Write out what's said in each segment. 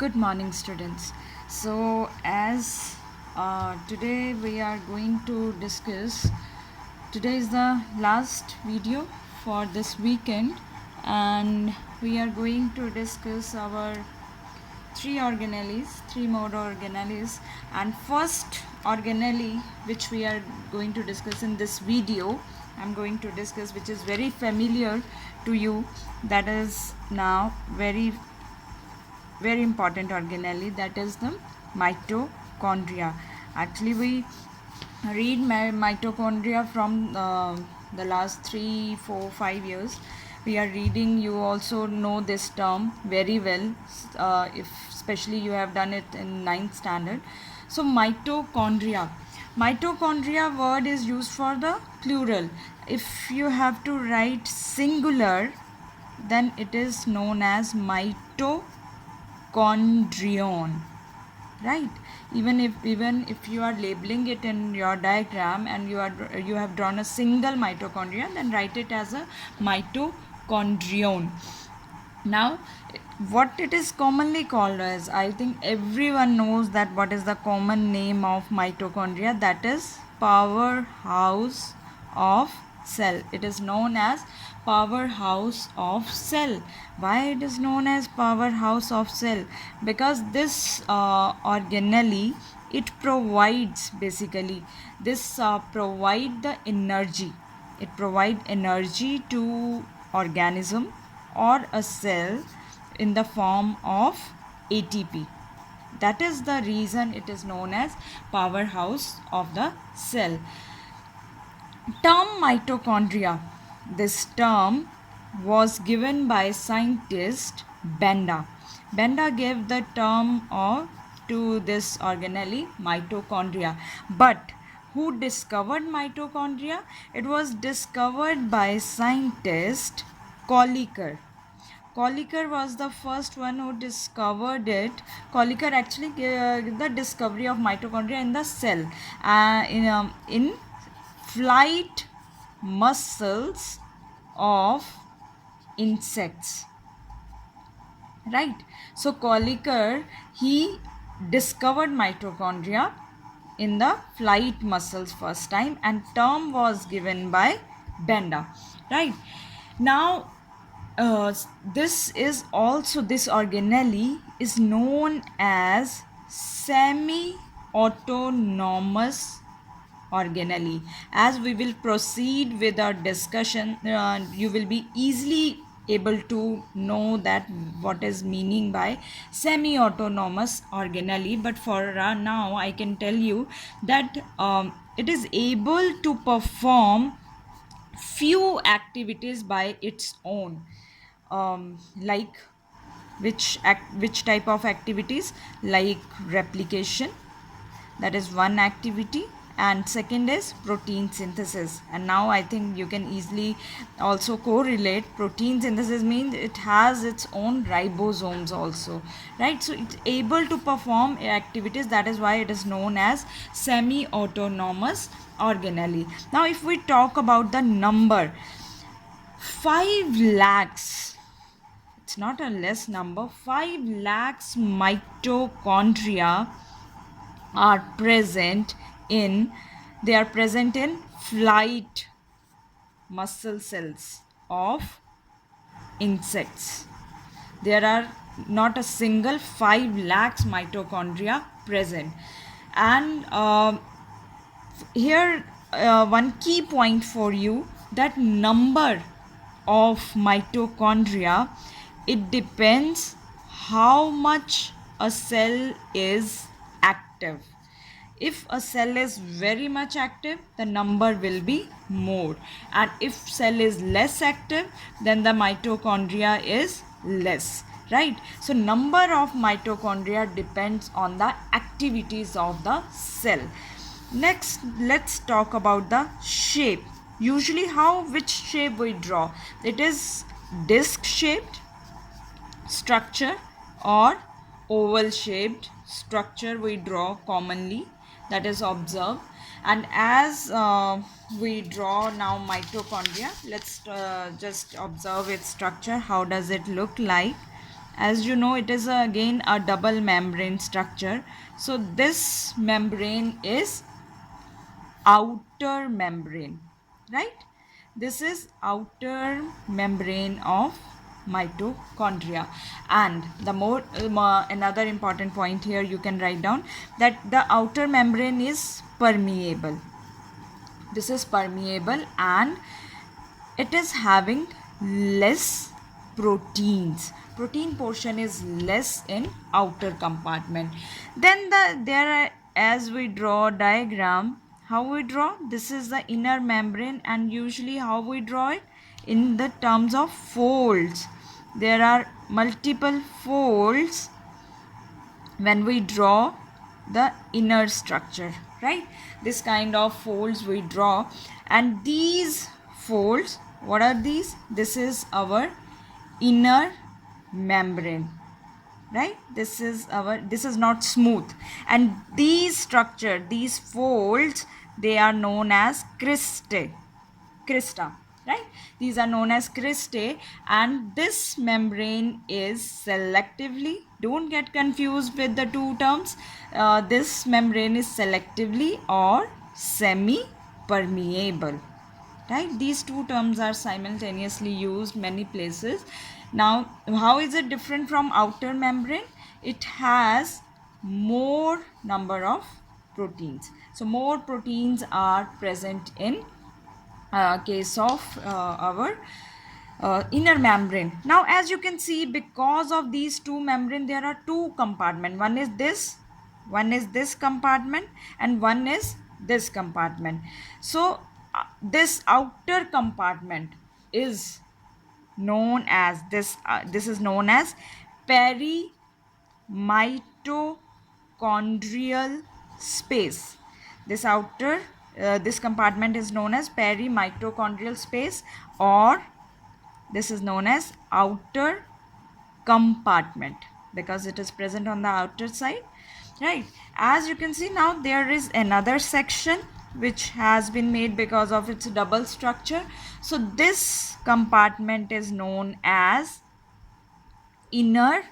Good morning, students. So, as today we are going to discuss, today is the last video for this weekend, and we are going to discuss our three mode organelles, and first organelle which we are going to discuss in this video, I'm going to discuss, which is very familiar to you, that is now very important organelle, that is the mitochondria. Actually, we read mitochondria from the last 3 4 5 years. We are reading, you also know this term very well, if especially you have done it in ninth standard. So mitochondria word is used for the plural. If you have to write singular, then it is known as mitochondrion, right? Even if you are labeling it in your diagram and you have drawn a single mitochondria, then write it as a mitochondrion. Now, what it is commonly called as, I think everyone knows that what is the common name of mitochondria, that is powerhouse of cell. It is known as powerhouse of cell. Why it is known as powerhouse of cell? Because this organelle, it provides, basically this provide the energy. It provide energy to organism or a cell in the form of ATP. That is the reason it is known as powerhouse of the cell. Term mitochondria, this term was given by scientist Benda. Benda gave the term to this organelle mitochondria. But who discovered mitochondria? It was discovered by scientist Kolliker. Kolliker was the first one who discovered it. Kolliker actually gave the discovery of mitochondria in the cell, in flight muscles of insects. Right? So Kolliker, he discovered mitochondria in the flight muscles first time, and term was given by Benda. Right? Now, this organelle is known as semi-autonomous organelle. As we will proceed with our discussion, you will be easily able to know that what is meaning by semi-autonomous organelle. But for now, I can tell you that it is able to perform few activities by its own. Like which type of activities? Like replication, that is one activity, and second is protein synthesis. And now I think you can easily also correlate. Protein synthesis means it has its own ribosomes also, right? So it's able to perform activities. That is why it is known as semi-autonomous organelle. Now, if we talk about the number, 5 lakhs, it's not a less number, 5 lakhs mitochondria are present in flight muscle cells of insects. There are not a single 5 lakhs mitochondria present. And here one key point for you, that number of mitochondria, it depends how much a cell is active. If a cell is very much active, the number will be more, and if cell is less active, then the mitochondria is less, right? So number of mitochondria depends on the activities of the cell. Next, let's talk about the shape. Usually which shape we draw? It is disc shaped structure or oval shaped structure we draw commonly, that is observed. And as we draw now mitochondria, let's just observe its structure. How does it look like? As you know, it is again a double membrane structure. So this membrane is outer membrane, right? This is outer membrane of mitochondria. And the more another important point here you can write down, that the outer membrane is permeable. This is permeable and it is having less proteins. Protein portion is less in outer compartment. Then as we draw diagram, how we draw, this is the inner membrane, and usually how we draw it in the terms of folds. There are multiple folds when we draw the inner structure, right? This kind of folds we draw, and these folds, what are these? This is our inner membrane, right? This is not smooth, and these structure, these folds, they are known as crista, right? These are known as cristae, and this membrane is selectively, don't get confused with the two terms, this membrane is selectively or semi permeable, right? These two terms are simultaneously used many places. Now, how is it different from outer membrane? It has more number of proteins. So more proteins are present in case of our inner membrane. Now, as you can see, because of these two membrane, there are two compartments. One is this compartment, and one is this compartment. So this outer compartment is known as this is known as perimitochondrial space. This outer this compartment is known as perimitochondrial space, or this is known as outer compartment because it is present on the outer side, right? As you can see, now there is another section which has been made because of its double structure. So this compartment is known as inner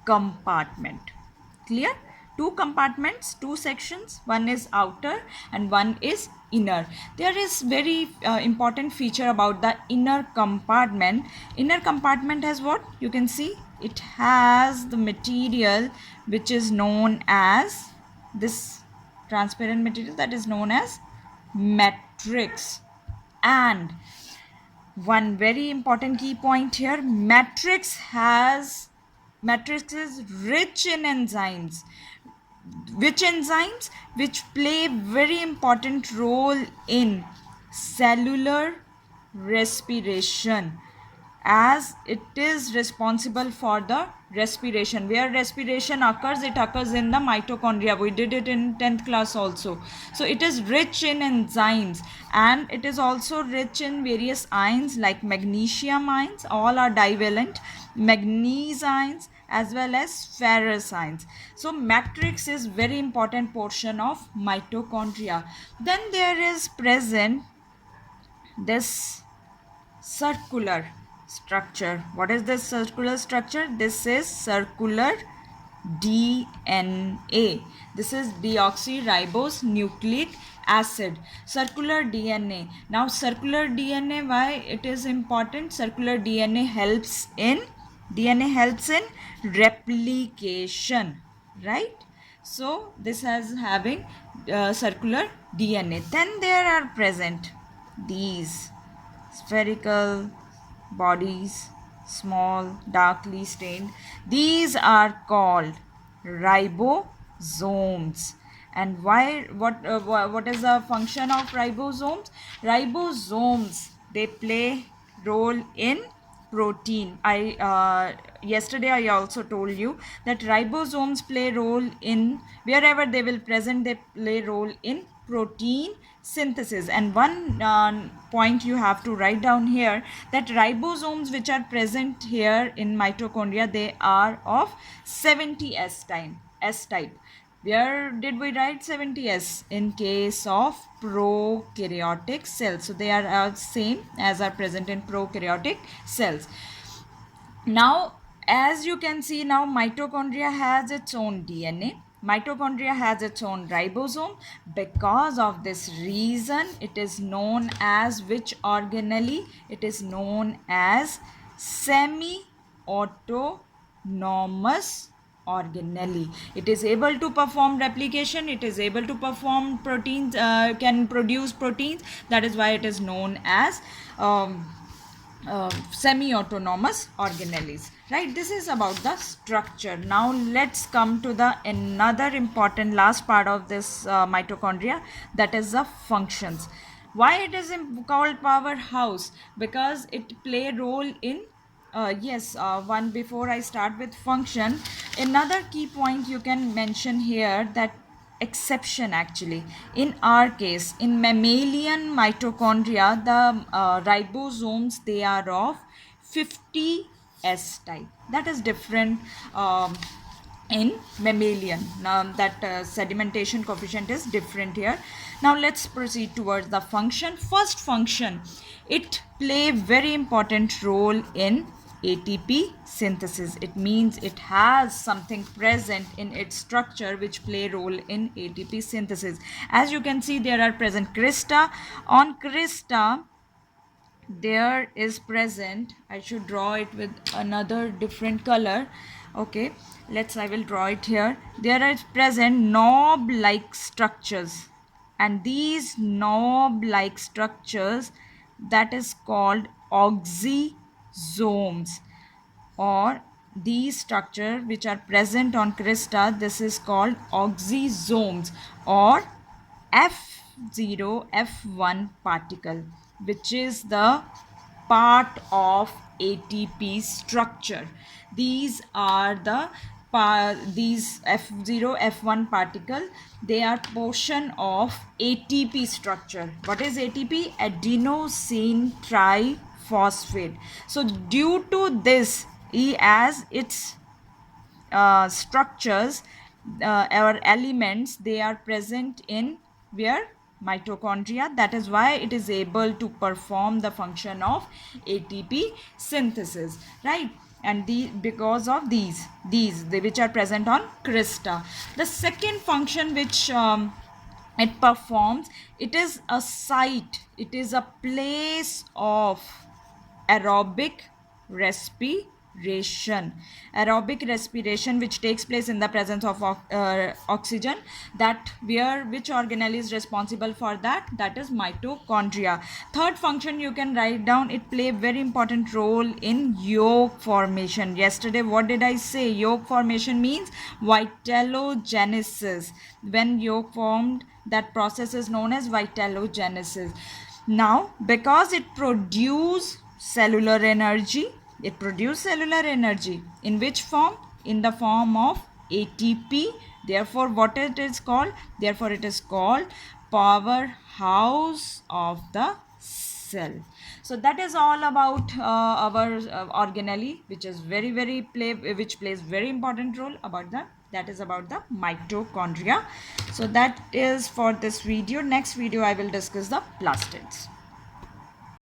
compartment. Clear? Two compartments, two sections, one is outer and one is inner. There is very important feature about the inner compartment. Inner compartment has what? You can see it has the material which is known as this transparent material, that is known as matrix. And one very important key point here, matrix is rich in enzymes. Which enzymes? Which play very important role in cellular respiration, as it is responsible for the respiration. Where respiration occurs, it occurs in the mitochondria. We did it in 10th class also. So it is rich in enzymes, and it is also rich in various ions like magnesium ions, all are divalent, manganese ions, as well as ferrous ions. So matrix is very important portion of mitochondria. Then there is present this circular structure. What is this circular structure? This is circular DNA. This is deoxyribose nucleic acid, circular DNA. Now circular DNA, why it is important? Circular DNA helps in replication, right? So this has having circular DNA. Then there are present these spherical bodies, small, darkly stained. These are called ribosomes. And why? What is the function of ribosomes? Ribosomes, they play role in protein. Yesterday I also told you that ribosomes play role in, wherever they will present, they play role in protein synthesis. And one point you have to write down here, that ribosomes which are present here in mitochondria, they are of 70S type. Where did we write 70S? In case of prokaryotic cells. So they are same as are present in prokaryotic cells. Now as you can see now, mitochondria has its own DNA. Mitochondria has its own ribosome. Because of this reason, it is known as which organelle? It is known as semi-autonomous organelle. It is able to perform replication. It is able to perform proteins, can produce proteins. That is why it is known as semi-autonomous organelles, right? This is about the structure. Now let's come to the another important last part of this mitochondria, that is the functions. Why it is called powerhouse? Because it play role in one before I start with function, another key point you can mention here, that exception actually in our case, in mammalian mitochondria, the ribosomes, they are of 50s type. That is different in mammalian. Now that sedimentation coefficient is different here. Now let's proceed towards the function. First function, it play very important role in ATP synthesis. It means it has something present in its structure which play role in ATP synthesis. As you can see, there are present crista. On crista, there is present, I should draw it with another different color. Okay, I will draw it here. There is present knob like structures, and these knob like structures, that is called auxosomes, or these structure which are present on crista, this is called auxosomes, or F0 F1 particle, which is the part of ATP structure. These are the these F0 F1 particle, they are portion of ATP structure. What is ATP? Adenosine triphosphate. So due to this, as its structures or elements, they are present in where? Mitochondria. That is why it is able to perform the function of ATP synthesis, right? And because of these which are present on crista. The second function which it performs, it is a site, it is a place of aerobic respiration. Aerobic respiration which takes place in the presence of oxygen. That which organelle is responsible for that? That is mitochondria. Third function you can write down, it play very important role in yolk formation. Yesterday what did I say? Yolk formation means vitellogenesis. When yolk formed, that process is known as vitellogenesis. Now because it produces cellular energy, in which form? In the form of ATP. Therefore what it is called? Therefore it is called powerhouse of the cell. So that is all about our organelle, which is which plays very important role about that is about the mitochondria. So that is for this video. Next video I will discuss the plastids.